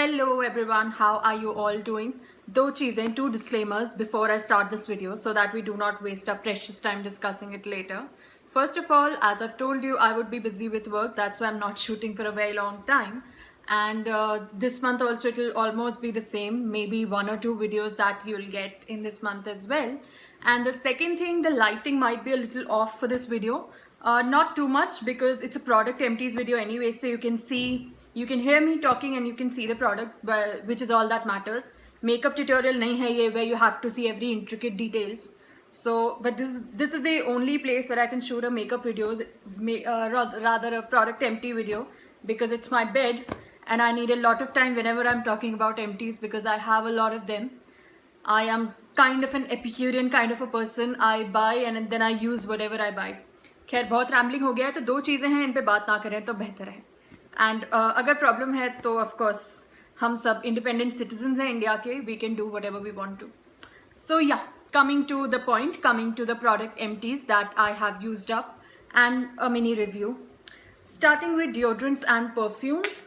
Hello everyone, how are you all doing? Two disclaimers before I start this video so that we do not waste our precious time discussing it later. First of all, as I've told you, I would be busy with work. That's why I'm not shooting for a very long time. And this month also it will almost be the same. Maybe one or two videos that you'll get in this month as well. And the second thing, the lighting might be a little off for this video. Not too much because it's a product empties video anyway, so you can hear me talking and you can see the product, which is all that matters. Makeup tutorial nahi hai ye where you have to see every intricate details. So, but this is the only place where I can shoot a makeup videos, rather a product empty video, because it's my bed and I need a lot of time whenever I'm talking about empties because I have a lot of them. I am kind of an Epicurean kind of a person. I buy and then I use whatever I buy. खैर बहुत rambling हो गया है तो दो चीज़ें हैं, इन पे बात ना करें तो बेहतर है. एंड अगर प्रॉब्लम है तो ऑफ कोर्स हम सब इंडिपेंडेंट सिटीजन्स हैं इंडिया के, we can do whatever we want to. So yeah, coming to the point, coming to the product empties that I have used up and a mini review. Starting with deodorants and perfumes.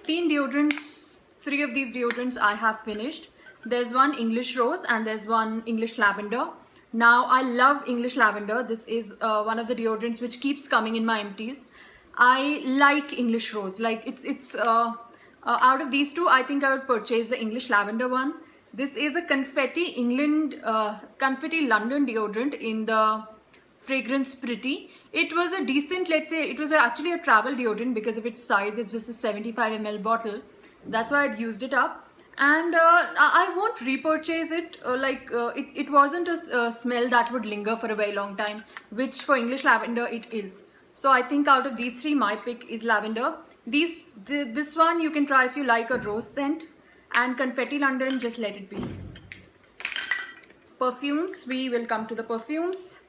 Three of these deodorants I have finished. There's one English Rose and there's one English Lavender. Now I love English Lavender. This is one of the deodorants which keeps coming in my empties. I like English Rose. Like it's out of these two, I think I would purchase the English Lavender one. This is a Confetti London deodorant in the fragrance Pretty. It was a decent, let's say, it was actually a travel deodorant because of its size. It's just a 75 ml bottle. That's why I'd used it up. And I won't repurchase it. It wasn't a smell that would linger for a very long time, which for English Lavender it is. So I think out of these three, my pick is Lavender. This one you can try if you like a rose scent, and Confetti London, just let it be. Perfumes, we will come to the perfumes.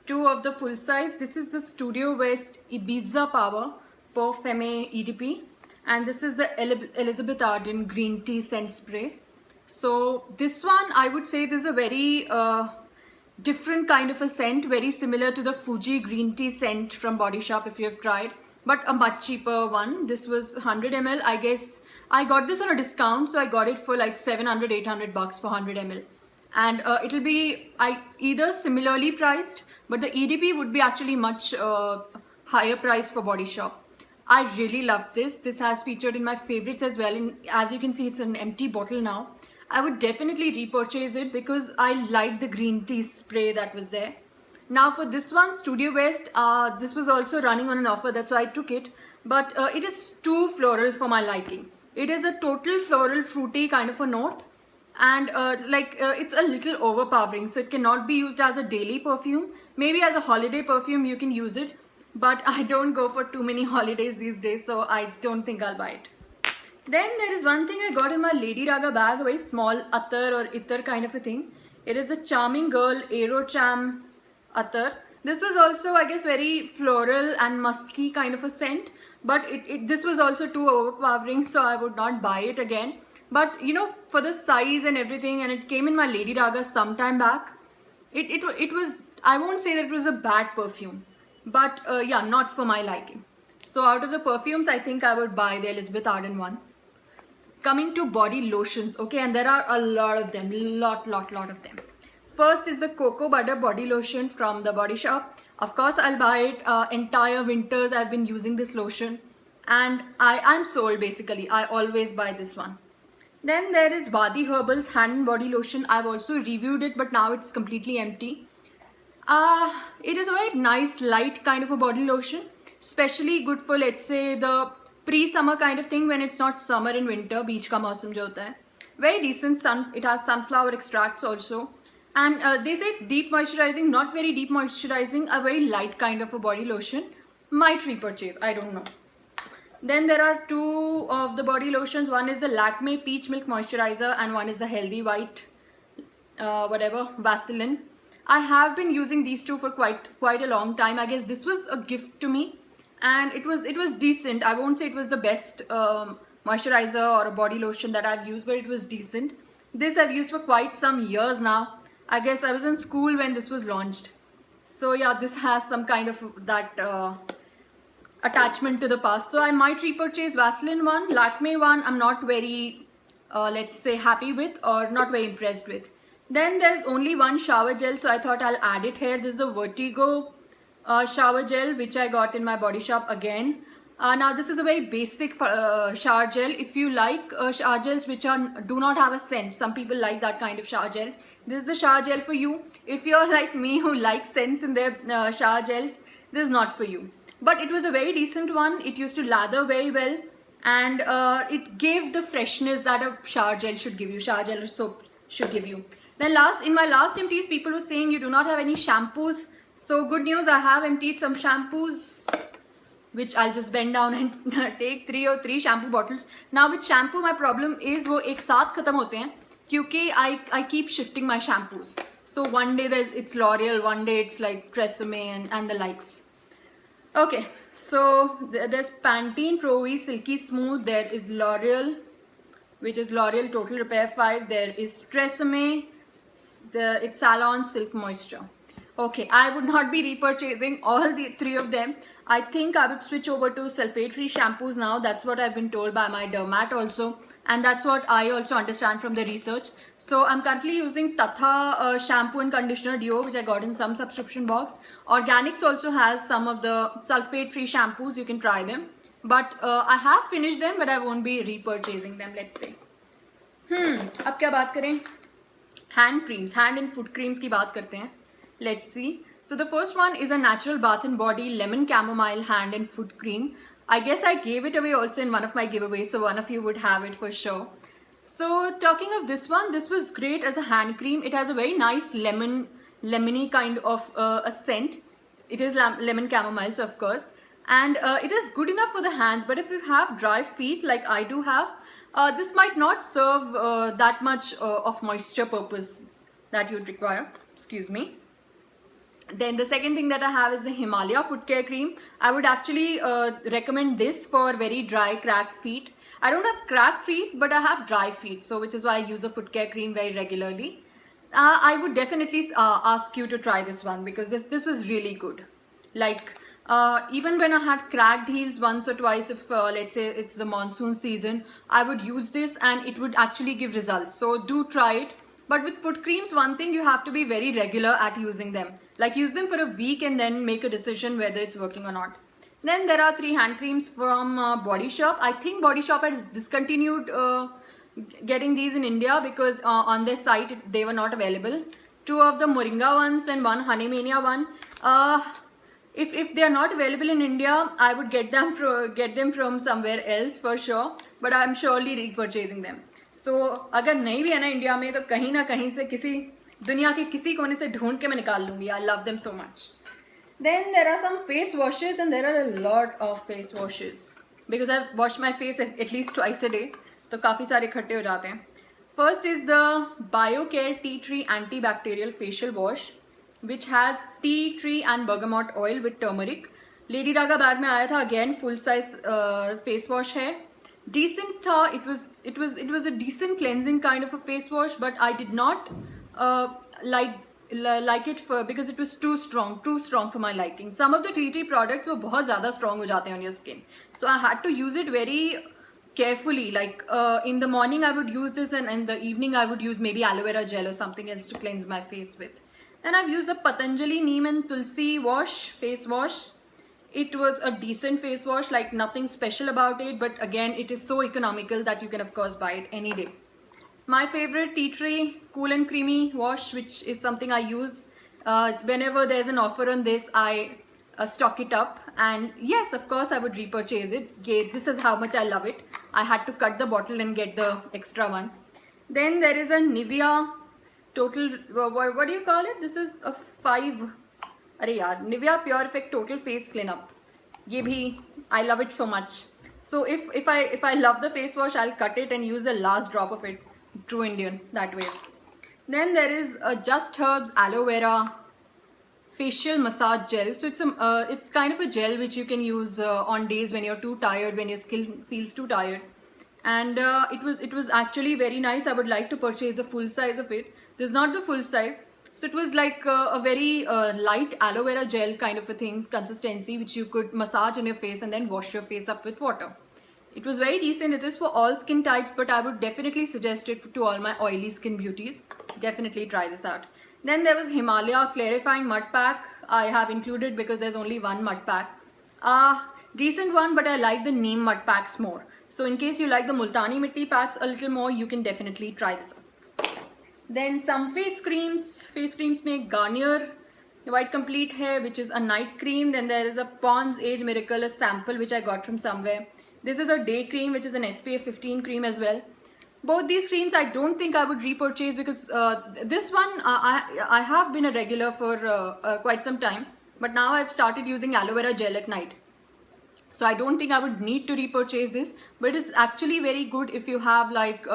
Two of the full size. This is the Studio West Ibiza Power Pour Femme EDP. And this is the Elizabeth Arden Green Tea Scent Spray. So this one, I would say this is a very different kind of a scent, very similar to the Fuji Green Tea scent from Body Shop if you have tried, but a much cheaper one. This was 100 ml. I guess I got this on a discount, so I got it for like 700-800 bucks for 100 ml. And it'll be either similarly priced, but the EDP would be actually much higher price for Body Shop. I really love this. This has featured in my favorites as well. As you can see, it's an empty bottle now. I would definitely repurchase it because I like the green tea spray that was there. Now for this one, Studio West, this was also running on an offer. That's why I took it. But it is too floral for my liking. It is a total floral fruity kind of a note. And it's a little overpowering. So it cannot be used as a daily perfume. Maybe as a holiday perfume you can use it. But I don't go for too many holidays these days, so I don't think I'll buy it. Then there is one thing I got in my Lady Raga bag, a very small attar or ittar kind of a thing. It is the Charming Girl Aerocham attar. This was also, I guess, very floral and musky kind of a scent. But this was also too overpowering, so I would not buy it again. But you know, for the size and everything, and it came in my Lady Raga some time back. It was, I won't say that it was a bad perfume. But yeah, not for my liking. So out of the perfumes, I think I would buy the Elizabeth Arden one. Coming to body lotions, okay, and there are a lot of them, lot of them. First is the Cocoa Butter body lotion from the Body Shop. Of course, I'll buy it. Entire winters I've been using this lotion, and I'm sold basically. I always buy this one. Then there is Wadi Herbals hand and body lotion. I've also reviewed it, but now it's completely empty. It is a very nice light kind of a body lotion, especially good for, let's say, the pre-summer kind of thing when it's not summer and winter, beach ka mausam jo hota hai. Very decent it has sunflower extracts also. And they say it's deep moisturizing, not very deep moisturizing, a very light kind of a body lotion. Might repurchase, I don't know. Then there are two of the body lotions. One is the Lakme Peach Milk Moisturizer and one is the Healthy White, Vaseline. I have been using these two for quite a long time. I guess this was a gift to me, and it was decent. I won't say it was the best moisturizer or a body lotion that I've used, but it was decent. This I've used for quite some years now. I guess I was in school when this was launched. So yeah, this has some kind of that attachment to the past. So I might repurchase Vaseline one. Lakme one, I'm not very let's say happy with or not very impressed with. Then there's only one shower gel, so I thought I'll add it here. This is a Vertigo shower gel which I got in my Body Shop again. Now this is a very basic shower gel. If you like shower gels which do not have a scent, some people like that kind of shower gels, this is the shower gel for you. If you're like me who likes scents in their shower gels, this is not for you. But it was a very decent one. It used to lather very well, and it gave the freshness that a shower gel should give you, shower gel or soap should give you. Then in my last empties, people were saying you do not have any shampoos. So good news, I have emptied some shampoos, which I'll just bend down and take three shampoo bottles. Now with shampoo, my problem is वो एक साथ खत्म होते हैं क्योंकि I keep shifting my shampoos. So one day it's L'Oreal, one day it's like Tresemme and the likes. Okay, so there's Pantene Pro V Silky Smooth. There is L'Oreal, which is L'Oreal Total Repair 5. There is Tresemme, it's Salon Silk Moisture. Okay, I would not be repurchasing all the three of them. I think I would switch over to sulfate-free shampoos now. That's what I've been told by my dermat also. And that's what I also understand from the research. So I'm currently using Tatha shampoo and conditioner duo, which I got in some subscription box. Organics also has some of the sulfate-free shampoos. You can try them. But I have finished them, but I won't be repurchasing them, let's say. अब क्या बात करें? Hand creams, hand and foot creams की बात करते हैं. Let's see. So the first one is a natural bath and body lemon chamomile hand and foot cream. I guess I gave it away also in one of my giveaways, so one of you would have it for sure. So talking of this one, this was great as a hand cream. It has a very nice lemony kind of a scent. It is lemon chamomile, so of course. And it is good enough for the hands, but if you have dry feet like I do have, this might not serve that much of moisture purpose that you'd require. Excuse me. Then the second thing that I have is the Himalaya foot care cream. I would actually recommend this for very dry, cracked feet. I don't have cracked feet, but I have dry feet, so which is why I use a foot care cream very regularly. I would definitely ask you to try this one because this was really good. Like even when I had cracked heels once or twice, if let's say it's the monsoon season, I would use this and it would actually give results. So do try it. But with foot creams, one thing, you have to be very regular at using them. Like use them for a week and then make a decision whether it's working or not. Then there are 3 hand creams from Body Shop. I think Body Shop has discontinued getting these in India because on their site they were not available. 2 of the Moringa ones and 1 Honey Mania one. If they are not available in India, I would get them from somewhere else for sure. But I'm surely repurchasing them. So अगर नहीं भी है ना India में तो कहीं ना कहीं से किसी दुनिया के किसी कोने से ढूंढ के मैं निकाल लूँगी. I love them so much. Then there are some face washes and there are a lot of face washes because I've washed my face at least twice a day. तो काफ़ी सारे इकट्ठे हो जाते हैं. First is the BioCare Tea Tree Antibacterial Facial Wash, which has tea tree and bergamot oil with turmeric. Lady Gaga bag में आया था, again full size face wash है. Decent था, it was a decent cleansing kind of a face wash, but I did not like it because it was too strong for my liking. Some of the tea tree products were बहुत ज़्यादा strong हो जाते हैं on your skin, so I had to use it very carefully. Like in the morning I would use this, and in the evening I would use maybe aloe vera gel or something else to cleanse my face with. And I've used the Patanjali Neem and Tulsi face wash. It was a decent face wash, like nothing special about it, but again it is so economical that you can of course buy it any day. My favorite tea tree cool and creamy wash, which is something I use whenever there's an offer on this, I stock it up, and yes, of course I would repurchase it. Yeah, this is how much I love it. I had to cut the bottle and get the extra one. Then there is a Nivea Total, what do you call it? This is a 5. अरे यार, Nivea Pure Effect Total Face Cleanup. ये भी, I love it so much. So if I love the face wash, I'll cut it and use the last drop of it. True Indian, that way. Then there is a Just Herbs Aloe Vera Facial Massage Gel. So it's kind of a gel which you can use on days when you're too tired, when your skin feels too tired. And it was actually very nice. I would like to purchase the full size of it. This is not the full size. So it was like a very light aloe vera gel kind of a thing, consistency, which you could massage on your face and then wash your face up with water. It was very decent. It is for all skin types, but I would definitely suggest it to all my oily skin beauties. Definitely try this out. Then there was Himalaya Clarifying Mud Pack. I have included because there's only one mud pack. Decent one, but I like the neem mud packs more. So in case you like the Multani Mitti packs a little more, you can definitely try this out. Then some face creams. Face creams make Garnier White Complete Hair, which is a night cream. Then there is a Pond's Age Miracle, a sample which I got from somewhere. This is a day cream, which is an SPF 15 cream as well. Both these creams I don't think I would repurchase because this one I have been a regular for quite some time, but now I've started using aloe vera gel at night. So I don't think I would need to repurchase this, but it's actually very good if you have like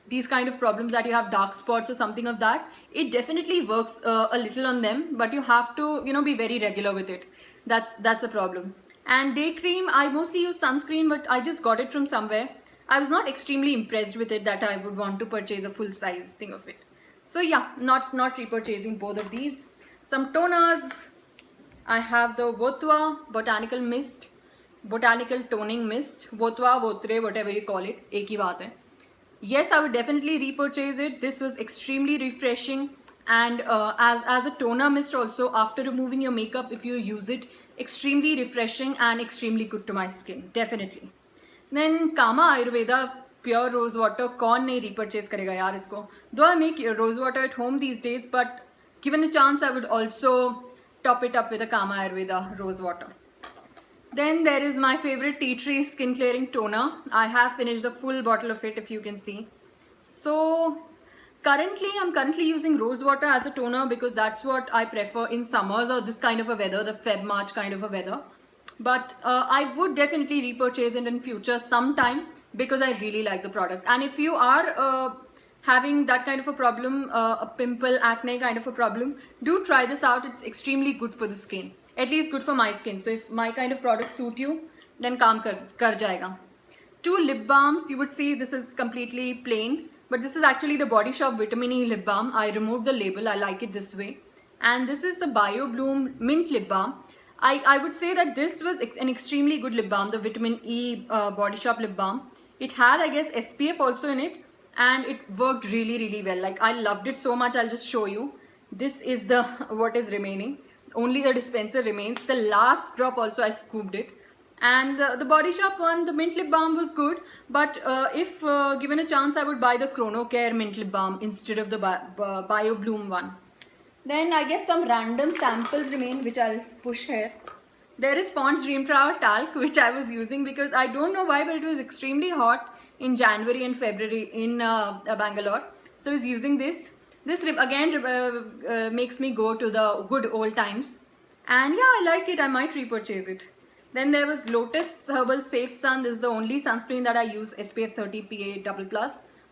these kind of problems, that you have dark spots or something of that. It definitely works a little on them, but you have to, you know, be very regular with it. That's a problem. And day cream, I mostly use sunscreen, but I just got it from somewhere. I was not extremely impressed with it that I would want to purchase a full size thing of it. So yeah, not repurchasing both of these. Some toners. I have the Votwa Botanical Mist, Botanical Toning Mist, Votwa, Votre, whatever you call it, ek hi baat hai. Yes, I would definitely repurchase it. This was extremely refreshing, and as a toner mist also, after removing your makeup, if you use it, extremely refreshing and extremely good to my skin, definitely. Then Kama Ayurveda Pure Rose Water, कौन नहीं repurchase करेगा यार इसको? Though I make rose water at home these days, but given a chance, I would also top it up with a Kama Ayurveda rose water. Then there is my favorite tea tree skin clearing toner. I have finished the full bottle of it, if you can see. So I'm currently using rose water as a toner because that's what I prefer in summers or this kind of a weather, the Feb-March kind of a weather. But I would definitely repurchase it in future sometime because I really like the product. And if you are having that kind of a problem, a pimple, acne kind of a problem, do try this out. It's extremely good for the skin. At least good for my skin. So if my kind of products suit you, then kaam kar jayega. 2 lip balms. You would see this is completely plain, but this is actually the Body Shop Vitamin E lip balm. I removed the label. I like it this way. And this is the Bio Bloom Mint lip balm. I would say that this was an extremely good lip balm, the Vitamin E Body Shop lip balm. It had, I guess, SPF also in it, and it worked really, really well. Like, I loved it so much. I'll just show you. This is the what is remaining. Only the dispenser remains. The last drop also I scooped it. And the Body Shop one, the mint lip balm was good, but if given a chance, I would buy the Chrono Care mint lip balm instead of the Bio Bloom one. Then I guess some random samples remain, which I'll push here. There is Pond's Dream Tower talc, which I was using because I don't know why, but it was extremely hot in January and February in Bangalore. So I was using this. This again makes me go to the good old times. And yeah, I like it. I might repurchase it. Then there was Lotus Herbal Safe Sun. This is the only sunscreen that I use, SPF 30 PA++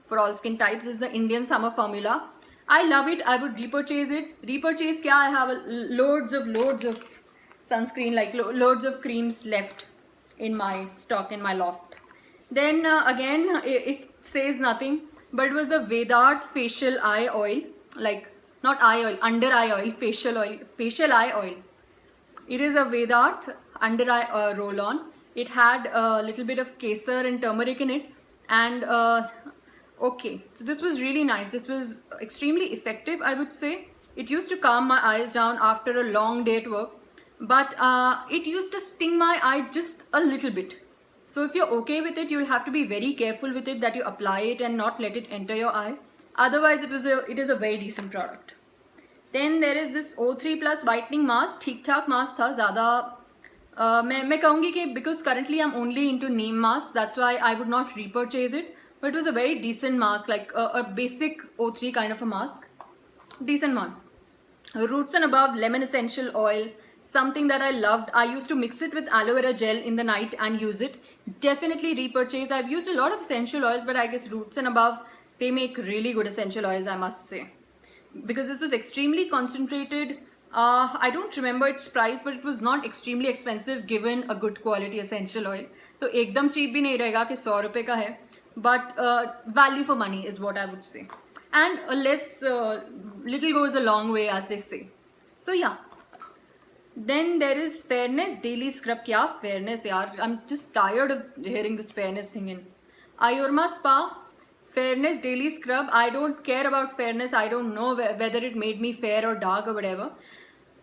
for all skin types. This is the Indian Summer Formula. I love it. I would repurchase it. Repurchase kya? I have loads of sunscreen, like loads of creams left in my stock in my loft. Then again, it says nothing, but it was the Vedart Facial Eye Oil, like not eye oil, under eye oil, facial eye oil. It is a Vedart under eye roll-on. It had a little bit of kesar and turmeric in it, and okay, so this was really nice. This was extremely effective, I would say. It used to calm my eyes down after a long day at work, but it used to sting my eye just a little bit. So if you're okay with it, you'll have to be very careful with it that you apply it and not let it enter your eye. Otherwise, it is a very decent product. Then there is this O3 Plus Whitening Mask. ठीक ठाक mask था, ज़्यादा मैं कहूँगी कि because currently I'm only into neem mask, that's why I would not repurchase it. But it was a very decent mask, like a basic O3 kind of a mask. Decent one. Roots and Above Lemon Essential Oil. Something that I loved. I used to mix it with aloe vera gel in the night and use it. Definitely repurchase. I've used a lot of essential oils, but I guess Roots and Above, they make really good essential oils, I must say. Because this was extremely concentrated. I don't remember its price, but it was not extremely expensive given a good quality essential oil. So एकदम cheap भी नहीं रहेगा कि 100 रुपए का है. But value for money is what I would say. And little goes a long way, as they say. So yeah. Then there is Fairness Daily Scrub. Kya Fairness yaar? I'm just tired of hearing this fairness thing in. Ayurma Spa Fairness Daily Scrub. I don't care about fairness. I don't know whether it made me fair or dark or whatever.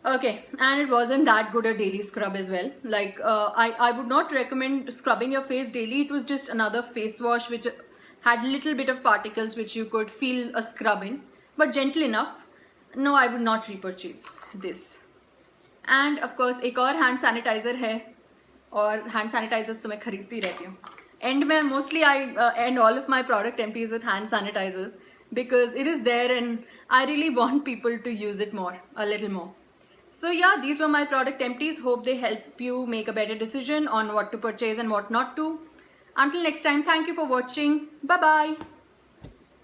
Okay, and it wasn't that good a daily scrub as well. Like, I would not recommend scrubbing your face daily. It was just another face wash which had little bit of particles which you could feel a scrub in, but gentle enough. No, I would not repurchase this. And of course एक और hand sanitizer है, और hand sanitizers तो मैं खरीदती रहती हूँ. End में mostly I end all of my product empties with hand sanitizers because it is there and I really want people to use it more, a little more. So yeah, these were my product empties. Hope they help you make a better decision on what to purchase and what not to. Until next time, thank you for watching. Bye bye.